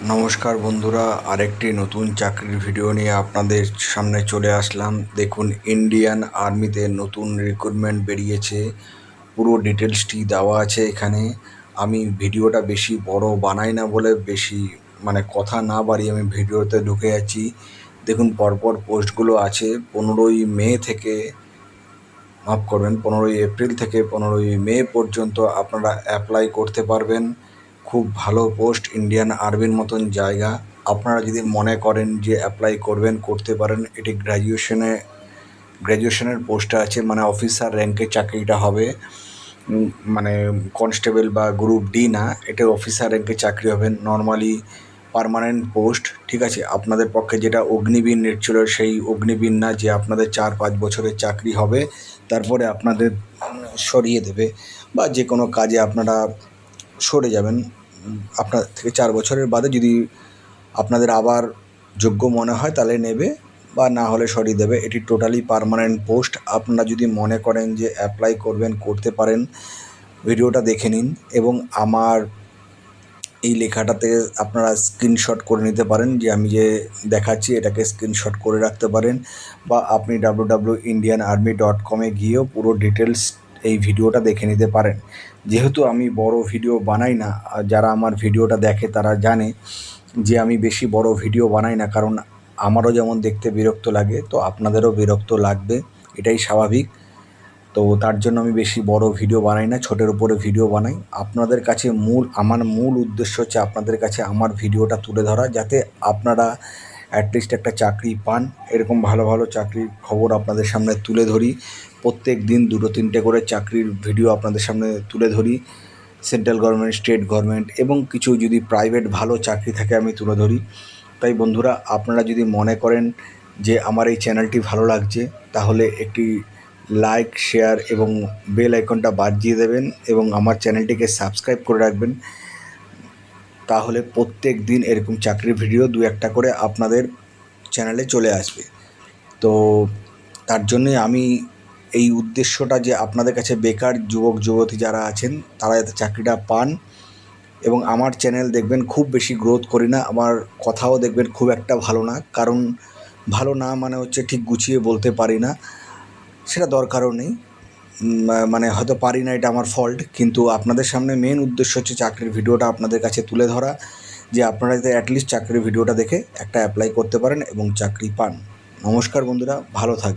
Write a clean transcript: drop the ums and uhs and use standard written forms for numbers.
নমস্কার বন্ধুরা, আরেকটি নতুন চাকরির ভিডিও নিয়ে আপনাদের সামনে চলে আসলাম। দেখুন, ইন্ডিয়ান আর্মিতে নতুন রিক্রুটমেন্ট বেরিয়েছে। পুরো ডিটেলসটি দেওয়া আছে এখানে। আমি ভিডিওটা বেশি বড় বানাই না বলে বেশি কথা না বাড়িয়ে আমি ভিডিওতে ঢুকে যাচ্ছি। দেখুন, পরপর পোস্টগুলো আছে। 15ই মে থেকে, মাফ করবেন, 15ই এপ্রিল থেকে 15ই মে পর্যন্ত আপনারা অ্যাপ্লাই করতে পারবেন। খুব ভালো পোস্ট, ইন্ডিয়ান আর্মির মতন জায়গা। আপনারা যদি মনে করেন যে অ্যাপ্লাই করবেন, করতে পারেন। এটি গ্র্যাজুয়েশনের পোস্টে আছে, অফিসার র্যাঙ্কের চাকরিটা হবে। মানে কনস্টেবল বা গ্রুপ ডি না, এটা অফিসার র্যাঙ্কের চাকরি হবে। নর্মালি পার্মানেন্ট পোস্ট, ঠিক আছে। আপনাদের পক্ষে যেটা অগ্নিবীর ছিল, সেই অগ্নিবীর না যে আপনাদের 4-5 বছরের চাকরি হবে, তারপরে আপনাদের সরিয়ে দেবে, বা যে কোনো কাজে আপনারা সরে যাবেন। আপনার থেকে 4 বছরের বাদে যদি আপনাদের আবার যোগ্য মনে হয় তাহলে নেবে, বা না হলে সরিয়ে দেবে। এটি টোটালি পার্মানেন্ট পোস্ট। আপনারা যদি মনে করেন যে অ্যাপ্লাই করবেন, করতে পারেন। ভিডিওটা দেখে নিন এবং আমার এই লেখাটাতে আপনারা স্ক্রিনশট করে নিতে পারেন, যে আমি যে দেখাচ্ছি এটাকে স্ক্রিনশট করে রাখতে পারেন, বা আপনি www.indianarmy.com গিয়েও পুরো ডিটেলস এই ভিডিওটা দেখে নিতে পারেন। যেহেতু আমি বড় ভিডিও বানাই না, আর যারা আমার ভিডিওটা দেখে তারা জানে যে আমি বেশি বড় ভিডিও বানাই না, কারণ আমারও যেমন দেখতে বিরক্ত লাগে, তো আপনাদেরও বিরক্ত লাগবে, এটাই স্বাভাবিক। তো তার জন্য আমি বেশি বড় ভিডিও বানাই না, ছোটের উপরে ভিডিও বানাই। আপনাদের কাছে আমার মূল উদ্দেশ্য হচ্ছে আপনাদের কাছে আমার ভিডিওটা তুলে ধরা, যাতে আপনারা অ্যাটলিস্ট একটা চাকরি পান। এরকম ভালো ভালো চাকরির খবর আপনাদের সামনে তুলে ধরি। প্রত্যেক দিন 2-3টে করে চাকরির ভিডিও আপনাদের সামনে তুলে ধরি। সেন্ট্রাল গভর্নমেন্ট, স্টেট গভর্নমেন্ট এবং কিছু যদি প্রাইভেট ভালো চাকরি থাকে আমি তুলে ধরি। তাই বন্ধুরা, আপনারা যদি মনে করেন যে আমার এই চ্যানেলটি ভালো লাগছে, তাহলে একটি লাইক, শেয়ার এবং বেল আইকনটা বাজিয়ে দেবেন, এবং আমার চ্যানেলটিকে সাবস্ক্রাইব করে রাখবেন। তাহলে প্রত্যেক দিন এরকম চাকরির ভিডিও 2-1টা করে আপনাদের চ্যানেলে চলে আসবে। তো তার জন্যে আমি এই উদ্দেশ্যটা, যে আপনাদের কাছে বেকার যুবক যুবতী যারা আছেন তারা যাতে চাকরিটা পান। এবং আমার চ্যানেল দেখবেন খুব বেশি গ্রোথ করি না, আমার কথাও দেখবেন খুব একটা ভালো না, কারণ ভালো না হচ্ছে ঠিক গুছিয়ে বলতে পারি না, সেটা দরকারও নেই। হয়তো পারি না, এটা আমার ফল্ট। কিন্তু আপনাদের সামনে মেন উদ্দেশ্য হচ্ছে চাকরির ভিডিওটা আপনাদের কাছে তুলে ধরা, যে আপনারা যাতে অ্যাটলিস্ট চাকরির ভিডিওটা দেখে একটা অ্যাপ্লাই করতে পারেন এবং চাকরি পান। নমস্কার বন্ধুরা, ভালো থাকবেন।